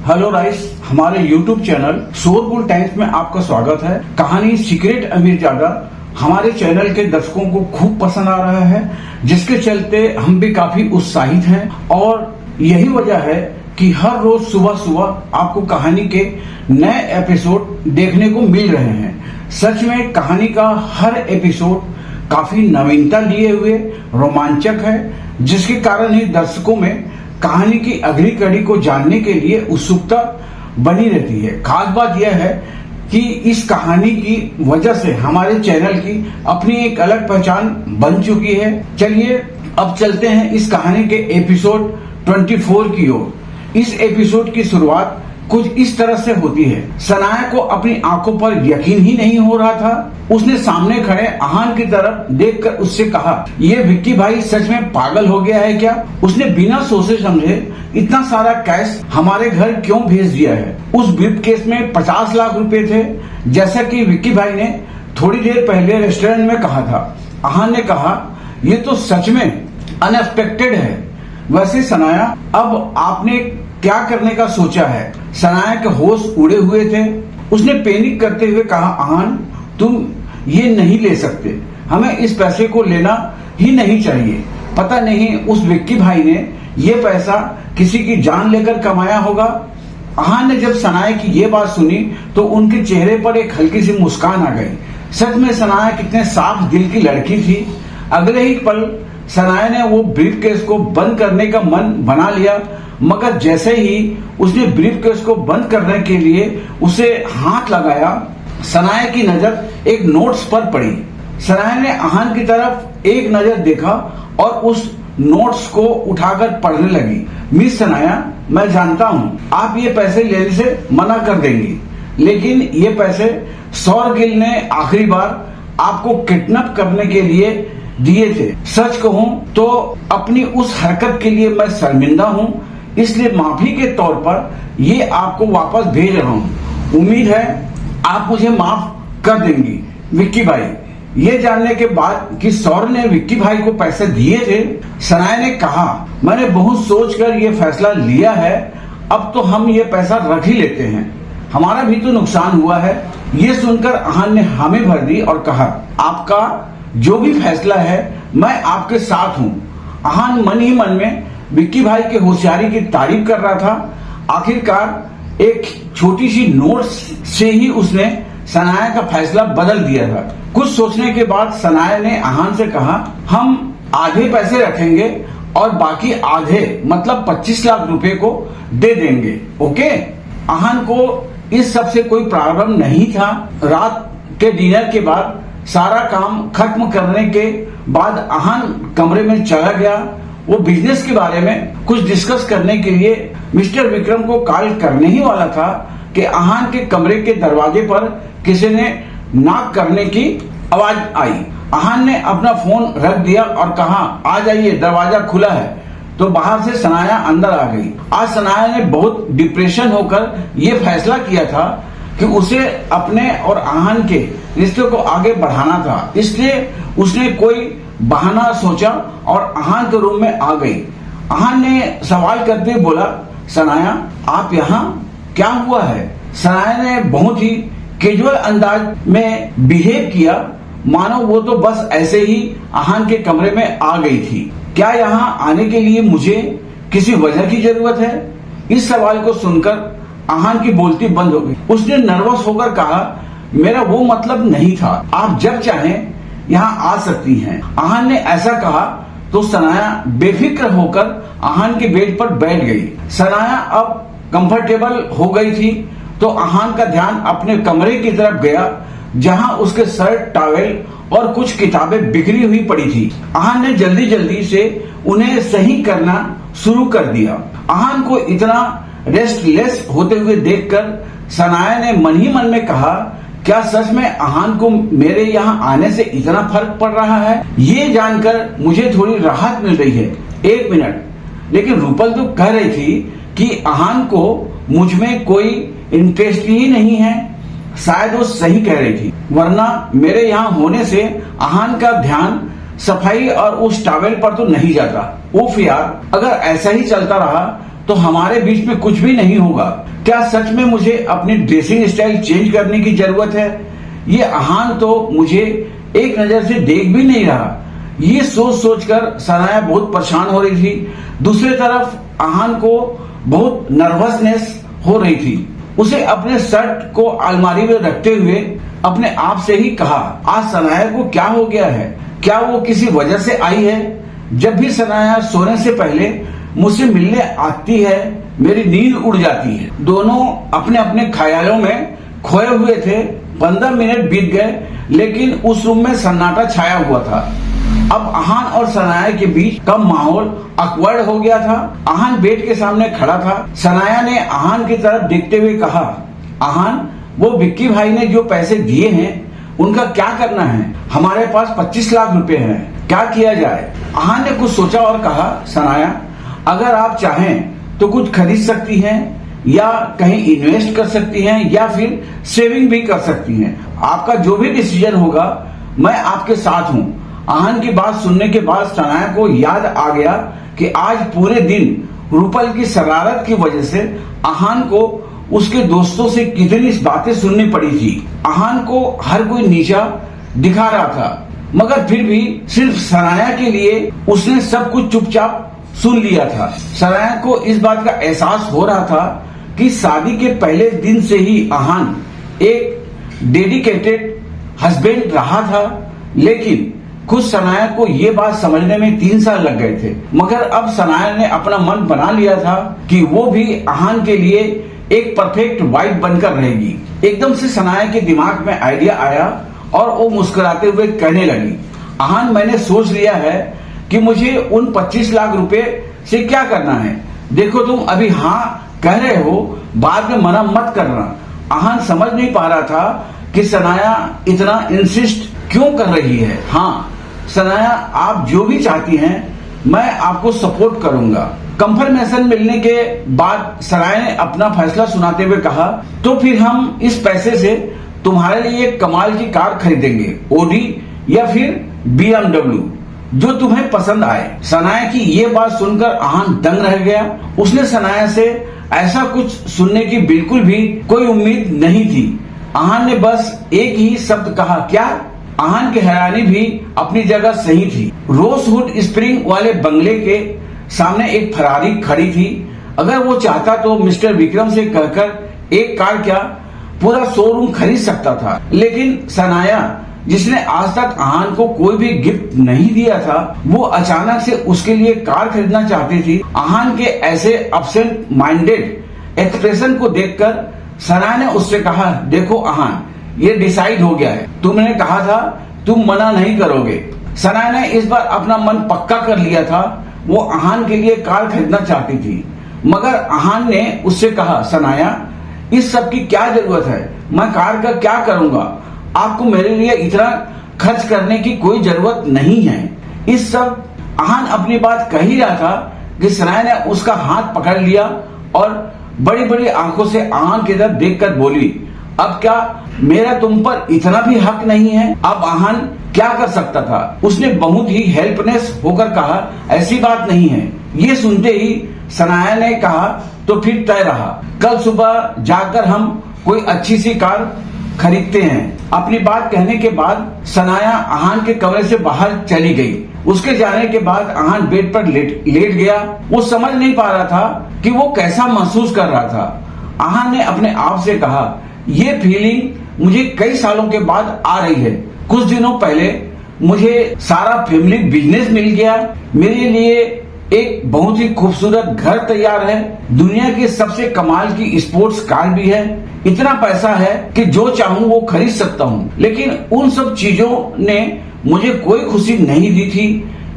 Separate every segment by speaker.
Speaker 1: Hello guys, हमारे YouTube channel शोरगुल times में आपका स्वागत है। कहानी सीक्रेट अमीरजादा हमारे चैनल के दर्शकों को खूब पसंद आ रहा है, जिसके चलते हम भी काफी उत्साहित हैं और यही वजह है कि हर रोज सुबह सुबह आपको कहानी के नए एपिसोड देखने को मिल रहे हैं। सच में कहानी का हर एपिसोड काफी नवीनता लिए हुए रोमांचक है, जिसके कारण ही दर्शकों में कहानी की अगली कड़ी को जानने के लिए उत्सुकता बनी रहती है। खास बात यह है कि इस कहानी की वजह से हमारे चैनल की अपनी एक अलग पहचान बन चुकी है। चलिए अब चलते हैं इस कहानी के एपिसोड 24 की ओर। इस एपिसोड की शुरुआत कुछ इस तरह से होती है। सनाया को अपनी आंखों पर यकीन ही नहीं हो रहा था। उसने सामने खड़े आहान की तरफ देखकर उससे कहा, ये विक्की भाई सच में पागल हो गया है क्या? उसने बिना सोचे समझे इतना सारा कैश हमारे घर क्यों भेज दिया है? उस ब्रीफकेस में 50 लाख रुपए थे, जैसा कि विक्की भाई ने थोड़ी देर पहले रेस्टोरेंट में कहा था। आहान ने कहा, ये तो सच में अनएक्सपेक्टेड है। वैसे सनाया, अब आपने क्या करने का सोचा है? सनाया के होश उड़े हुए थे। उसने पैनिक करते हुए कहा, आहान तुम ये नहीं ले सकते, हमें इस पैसे को लेना ही नहीं चाहिए। पता नहीं उस विक्की भाई ने ये पैसा किसी की जान लेकर कमाया होगा। आहान ने जब सनाया की ये बात सुनी तो उनके चेहरे पर एक हल्की सी मुस्कान आ गई। सच में सनाया कितने साफ दिल की लड़की थी। अगले ही पल सनाया ने वो ब्रीफकेस को बंद करने का मन बना लिया, मगर जैसे ही उसने ब्रीफकेस को बंद करने के लिए उसे हाथ लगाया, सनाया की नजर एक नोट्स पर पड़ी। सनाया ने आहान की तरफ एक नजर देखा और उस नोट्स को उठाकर पढ़ने लगी। मिस सनाया, मैं जानता हूँ आप ये पैसे लेने से मना कर देंगी, लेकिन ये पैसे सौर गिल ने आखिरी बार आपको किडनैप करने के लिए दिए थे। सच कहूँ तो अपनी उस हरकत के लिए मैं शर्मिंदा हूँ, इसलिए माफी के तौर पर ये आपको वापस भेज रहा हूँ। उम्मीद है आप मुझे माफ कर देंगी विक्की भाई। ये जानने के बाद कि सौर ने विक्की भाई को पैसे दिए थे, सनाया ने कहा, मैंने बहुत सोचकर ये फैसला लिया है, अब तो हम ये पैसा रख ही लेते हैं, हमारा भी तो नुकसान हुआ है। ये सुनकर आहान ने हामी भर दी और कहा, आपका जो भी फैसला है मैं आपके साथ हूँ। आहान मन ही मन में विक्की भाई के होशियारी की तारीफ कर रहा था। आखिरकार एक छोटी सी नोट से ही उसने सनाया का फैसला बदल दिया था। कुछ सोचने के बाद सनाया ने आहान से कहा, हम आधे पैसे रखेंगे और बाकी आधे मतलब 25 लाख रुपए को दे देंगे, ओके? आहान को इस सब से कोई प्रॉब्लम नहीं था। रात के डिनर के बाद सारा काम खत्म करने के बाद आहान कमरे में चला गया। वो बिजनेस के बारे में कुछ डिस्कस करने के लिए मिस्टर विक्रम को कॉल करने ही वाला था कि आहान के कमरे के दरवाजे पर किसी ने नॉक करने की आवाज आई। आहान ने अपना फोन रख दिया और कहा, आ जाइए, दरवाजा खुला है। तो बाहर से सनाया अंदर आ गई। आज सनाया ने बहुत डिप्रेशन होकर ये फैसला किया था कि उसे अपने और आहान के रिश्ते को आगे बढ़ाना था, इसलिए उसने कोई बहाना सोचा और आहान के रूम में आ गई। आहान ने सवाल करते हुए बोला, सनाया आप यहाँ, क्या हुआ है? सनाया ने बहुत ही कैजुअल अंदाज में बिहेव किया, मानो वो तो बस ऐसे ही आहान के कमरे में आ गई थी। क्या यहाँ आने के लिए मुझे किसी वजह की जरूरत है? इस सवाल को सुनकर आहान की बोलती बंद हो गई। उसने नर्वस होकर कहा, मेरा वो मतलब नहीं था, आप जब चाहें यहाँ आ सकती हैं। आहान ने ऐसा कहा तो सनाया बेफिक्र होकर आहान के बेड पर बैठ गई। सनाया अब कंफर्टेबल हो गई थी तो आहान का ध्यान अपने कमरे की तरफ गया, जहां उसके शर्ट, टॉवेल और कुछ किताबें बिखरी हुई पड़ी थी। आहान ने जल्दी जल्दी से उन्हें सही करना शुरू कर दिया। आहान को इतना रेस्टलेस होते हुए देखकर सनाया ने मन ही मन में कहा, क्या सच में आहान को मेरे यहाँ आने से इतना फर्क पड़ रहा है? ये जानकर मुझे थोड़ी राहत मिल रही है। एक मिनट, लेकिन रूपल तो कह रही थी कि आहान को मुझ में कोई इंटरेस्ट ही नहीं है। शायद वो सही कह रही थी, वरना मेरे यहाँ होने से आहान का ध्यान सफाई और उस टॉवेल पर तो नहीं जाता। उफ यार, अगर ऐसा ही चलता रहा तो तो हमारे बीच में कुछ भी नहीं होगा। क्या सच में मुझे अपनी ड्रेसिंग स्टाइल चेंज करने की जरूरत है? ये अहान तो मुझे एक नजर से देख भी नहीं रहा। ये सोच सोचकर सनाया बहुत परेशान हो रही थी। दूसरी तरफ अहान को बहुत नर्वसनेस हो रही थी। उसे अपने शर्ट को अलमारी में रखते हुए अपने आप से ही कहा, आज सनाया को क्या हो गया है? क्या वो किसी वजह से आई है? जब भी सनाया सोने से पहले मुझसे मिलने आती है, मेरी नींद उड़ जाती है। दोनों अपने अपने ख्यालों में खोए हुए थे। 15 मिनट बीत गए, लेकिन उस रूम में सन्नाटा छाया हुआ था। अब अहान और सनाया के बीच का माहौल अकवर्ड हो गया था। अहान बेड के सामने खड़ा था। सनाया ने अहान की तरफ देखते हुए कहा, अहान, वो विक्की भाई ने जो पैसे दिए हैं उनका क्या करना है? हमारे पास 25 लाख रुपए हैं, क्या किया जाए? अहान ने कुछ सोचा और कहा, सनाया, अगर आप चाहें तो कुछ खरीद सकती हैं या कहीं इन्वेस्ट कर सकती हैं या फिर सेविंग भी कर सकती हैं। आपका जो भी डिसीजन होगा, मैं आपके साथ हूँ। अहान की बात सुनने के बाद सनाया को याद आ गया कि आज पूरे दिन रूपल की शरारत की वजह से अहान को उसके दोस्तों से कितनी बातें सुननी पड़ी थी। अहान को हर कोई नीचा दिखा रहा था, मगर फिर भी सिर्फ सनाया के लिए उसने सब कुछ चुपचाप सुन लिया था। सनाया को इस बात का एहसास हो रहा था कि शादी के पहले दिन से ही अहान एक डेडिकेटेड हस्बैंड रहा था, लेकिन खुद सनाया को ये बात समझने में 3 साल लग गए थे। मगर अब सनाया ने अपना मन बना लिया था कि वो भी अहान के लिए एक परफेक्ट वाइफ बनकर रहेगी। एकदम से सनाया के दिमाग में आइडिया आया और वो मुस्कुराते हुए कहने लगी, अहान, मैंने सोच लिया है कि मुझे उन 25 लाख रुपए से क्या करना है। देखो, तुम अभी हाँ कह रहे हो, बाद में मना मत करना। अहान समझ नहीं पा रहा था कि सनाया इतना इंसिस्ट क्यों कर रही है। हाँ सनाया, आप जो भी चाहती हैं मैं आपको सपोर्ट करूंगा। कंफर्मेशन मिलने के बाद सनाया ने अपना फैसला सुनाते हुए कहा, तो फिर हम इस पैसे से तुम्हारे लिए एक कमाल की कार खरीदेंगे, ओडी या फिर BMW, जो तुम्हें पसंद आए। सनाया की ये बात सुनकर अहान दंग रह गया। उसने सनाया से ऐसा कुछ सुनने की बिल्कुल भी कोई उम्मीद नहीं थी। अहान ने बस एक ही शब्द कहा, क्या? अहान की हैरानी भी अपनी जगह सही थी। रोजवुड स्प्रिंग वाले बंगले के सामने एक फरारी खड़ी थी। अगर वो चाहता तो मिस्टर विक्रम से कहकर एक कार क्या पूरा शोरूम खरीद सकता था। लेकिन सनाया, जिसने आज तक अहान को कोई भी गिफ्ट नहीं दिया था, वो अचानक से उसके लिए कार खरीदना चाहती थी। अहान के ऐसे अपसेंट माइंडेड एक्सप्रेशन को देखकर सनाया ने उससे कहा, देखो अहान, ये डिसाइड हो गया है। तुमने कहा था तुम मना नहीं करोगे। सनाया ने इस बार अपना मन पक्का कर लिया था। वो अहान के लिए कार खरीदना चाहती थी। मगर अहान ने उससे कहा, सनाया, इस सब की क्या जरूरत है? मैं कार का क्या करूंगा? आपको मेरे लिए इतना खर्च करने की कोई जरूरत नहीं है। इस सब अहान अपनी बात कह ही रहा था कि सनाया ने उसका हाथ पकड़ लिया और बड़ी बड़ी आंखों से अहान की तरफ देखकर बोली, अब क्या मेरा तुम पर इतना भी हक नहीं है? अब अहान क्या कर सकता था? उसने बहुत ही हेल्पलेस होकर कहा, ऐसी बात नहीं है। ये सुनते ही सनाया ने कहा, तो फिर तय रहा, कल सुबह जाकर हम कोई अच्छी सी कार खरीदते हैं। अपनी बात कहने के बाद सनाया अहान के कमरे से बाहर चली गई। उसके जाने के बाद अहान बेड पर लेट गया। वो समझ नहीं पा रहा था कि वो कैसा महसूस कर रहा था। अहान ने अपने आप से कहा, ये फीलिंग मुझे कई सालों के बाद आ रही है। कुछ दिनों पहले मुझे सारा फैमिली बिजनेस मिल गया। मेरे लिए एक बहुत ही खूबसूरत घर तैयार है। दुनिया की सबसे कमाल की स्पोर्ट्स कार भी है। इतना पैसा है कि जो चाहूं वो खरीद सकता हूं। लेकिन उन सब चीजों ने मुझे कोई खुशी नहीं दी थी।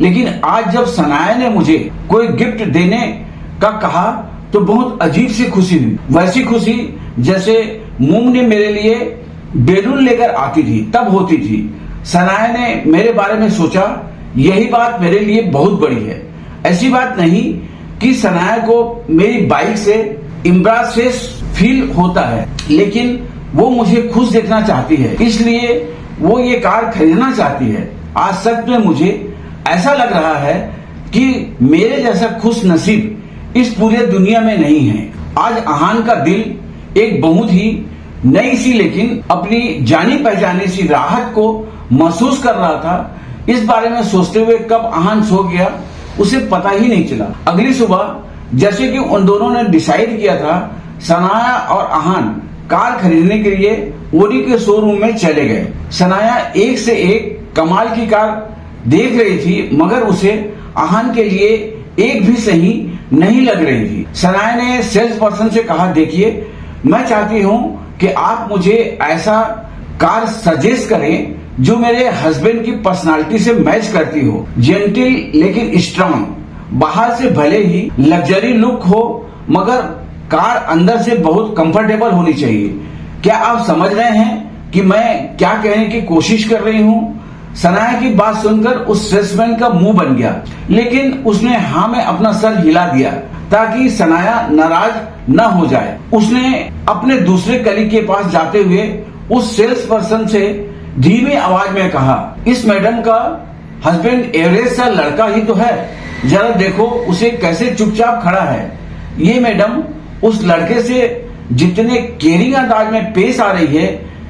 Speaker 1: लेकिन आज जब सनाया ने मुझे कोई गिफ्ट देने का कहा तो बहुत अजीब सी खुशी हुई। वैसी खुशी जैसे मूंग ने मेरे लिए बैलून लेकर आती थी तब होती थी। सनाया ने मेरे बारे में सोचा, यही बात मेरे लिए बहुत बड़ी है। ऐसी बात नहीं कि सनाया को मेरी बाइक से इम्ब्रासेस फील होता है, लेकिन वो मुझे खुश देखना चाहती है, इसलिए वो ये कार खरीदना चाहती है। आज सच में मुझे ऐसा लग रहा है कि मेरे जैसा खुश नसीब इस पूरे दुनिया में नहीं है। आज अहान का दिल एक बहुत ही नई सी लेकिन अपनी जानी पहचानी सी राहत को महसूस कर रहा था। इस बारे में सोचते हुए कब अहान सो गया उसे पता ही नहीं चला। अगली सुबह जैसे कि उन दोनों ने डिसाइड किया था, सनाया और अहान कार खरीदने के लिए ओडी के शोरूम में चले गए। सनाया एक से एक कमाल की कार देख रही थी, मगर उसे अहान के लिए एक भी सही नहीं लग रही थी। सनाया ने सेल्स पर्सन से कहा, देखिए मैं चाहती हूँ कि आप मुझे ऐसा कार सजेस्ट करें जो मेरे हस्बैंड की पर्सनालिटी से मैच करती हो, जेंटल लेकिन स्ट्रांग, बाहर से भले ही लग्जरी लुक हो मगर कार अंदर से बहुत कंफर्टेबल होनी चाहिए। क्या आप समझ रहे हैं कि मैं क्या कहने की कोशिश कर रही हूँ? सनाया की बात सुनकर उस सेल्समैन का मुंह बन गया, लेकिन उसने हाँ में अपना सर हिला दिया ताकि सनाया नाराज न हो जाए। उसने अपने दूसरे कलीग के पास जाते हुए उस सेल्स पर्सन से धीमी आवाज में कहा, इस मैडम का हस्बैंड एवरेज सा लड़का ही तो है, जरा देखो उसे कैसे चुपचाप खड़ा है। ये मैडम उस लड़के से जितने केयरिंग अंदाज में पेश आ रही है,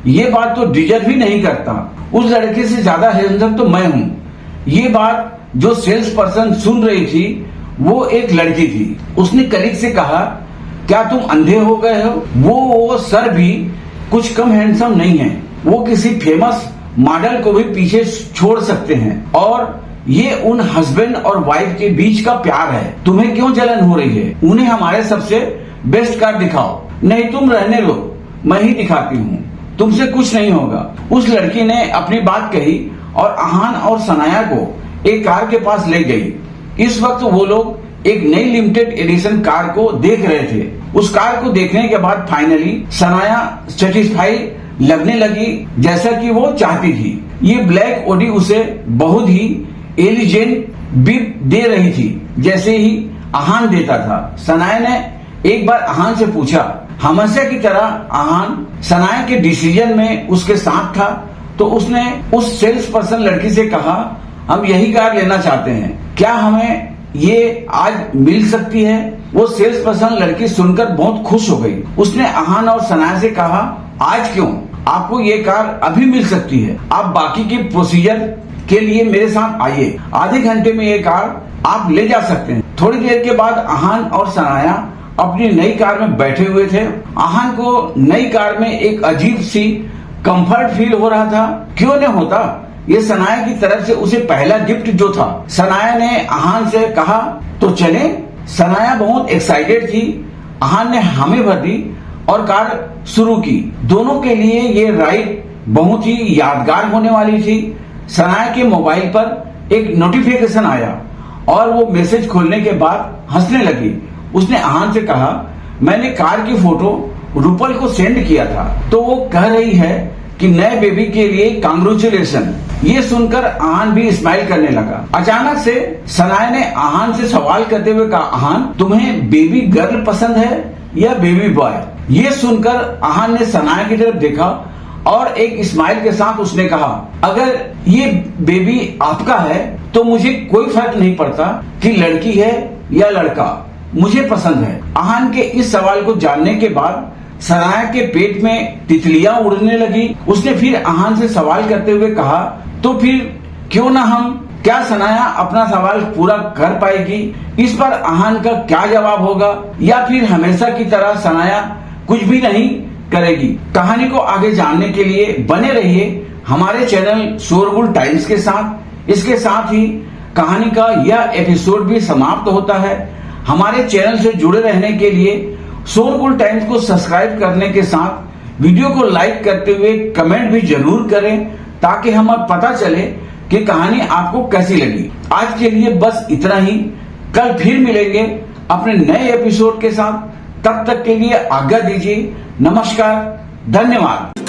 Speaker 1: ये बात तो डिजर्व ही नहीं करता। उस लड़के से ज्यादा हैंडसम तो मैं हूँ। ये बात जो सेल्स पर्सन सुन रही थी वो एक लड़की थी। उसने कलीग से कहा, क्या तुम अंधे हो गए हो? वो सर भी कुछ कम हैंडसम नहीं है। वो किसी फेमस मॉडल को भी पीछे छोड़ सकते हैं, और ये उन हस्बैंड और वाइफ के बीच का प्यार है। तुम्हें क्यों जलन हो रही है? उन्हें हमारे सबसे बेस्ट कार दिखाओ। नहीं तुम रहने लो, मैं ही दिखाती हूँ, तुमसे कुछ नहीं होगा। उस लड़की ने अपनी बात कही और अहान और सनाया को एक कार के पास ले गई। इस वक्त वो लोग एक नई लिमिटेड एडिशन कार को देख रहे थे। उस कार को देखने के बाद फाइनली सनाया सेटिस्फाई लगने लगी जैसा कि वो चाहती थी। ये ब्लैक ओडी उसे बहुत ही एलिजेंट बिप दे रही थी, जैसे ही अहान देता था। सनाया ने एक बार अहान से पूछा। हमेशा की तरह अहान सनाया के डिसीजन में उसके साथ था, तो उसने उस सेल्स पर्सन लड़की से कहा, हम यही कार लेना चाहते हैं, क्या हमें ये आज मिल सकती है? वो सेल्स पर्सन लड़की सुनकर बहुत खुश हो गई। उसने अहान और सनाया से कहा, आज क्यों, आपको ये कार अभी मिल सकती है। आप बाकी के प्रोसीजर के लिए मेरे साथ आइए, आधे घंटे में ये कार आप ले जा सकते हैं। थोड़ी देर के बाद अहान और सनाया अपनी नई कार में बैठे हुए थे। अहान को नई कार में एक अजीब सी कंफर्ट फील हो रहा था। क्यों नहीं होता? ये सनाया की तरफ से उसे पहला गिफ्ट जो था। सनाया ने अहान से कहा, तो चले। सनाया बहुत एक्साइटेड थी। अहान ने हामी भर दी और कार शुरू की। दोनों के लिए ये राइड बहुत ही यादगार होने वाली थी। सनाया के मोबाइल पर एक नोटिफिकेशन आया और वो मैसेज खोलने के बाद हंसने लगी। उसने अहान से कहा, मैंने कार की फोटो रूपल को सेंड किया था, तो वो कह रही है कि नए बेबी के लिए कांग्रेचुलेशन। ये सुनकर अहान भी स्माइल करने लगा। अचानक से सनाया ने अहान से सवाल करते हुए कहा, अहान तुम्हें बेबी गर्ल पसंद है या बेबी बॉय? ये सुनकर अहान ने सनाया की तरफ देखा और एक स्माइल के साथ उसने कहा, अगर ये बेबी आपका है तो मुझे कोई फर्क नहीं पड़ता कि लड़की है या लड़का, मुझे पसंद है। अहान के इस सवाल को जानने के बाद सनाया के पेट में तितलियां उड़ने लगी। उसने फिर अहान से सवाल करते हुए कहा, तो फिर क्यों ना हम? क्या सनाया अपना सवाल पूरा कर पाएगी? इस पर अहान का क्या जवाब होगा, या फिर हमेशा की तरह सनाया कुछ भी नहीं करेगी? कहानी को आगे जानने के लिए बने रहिए हमारे चैनल शोरगुल टाइम्स के साथ। इसके साथ ही कहानी का यह एपिसोड भी समाप्त होता है। हमारे चैनल से जुड़े रहने के लिए शोरगुल टाइम्स को सब्सक्राइब करने के साथ वीडियो को लाइक करते हुए कमेंट भी जरूर करें, ताकि हमें पता चले कि कहानी आपको कैसी लगी। आज के लिए बस इतना ही। कल फिर मिलेंगे अपने नए एपिसोड के साथ। तब तक के लिए आज्ञा दीजिए। नमस्कार, धन्यवाद।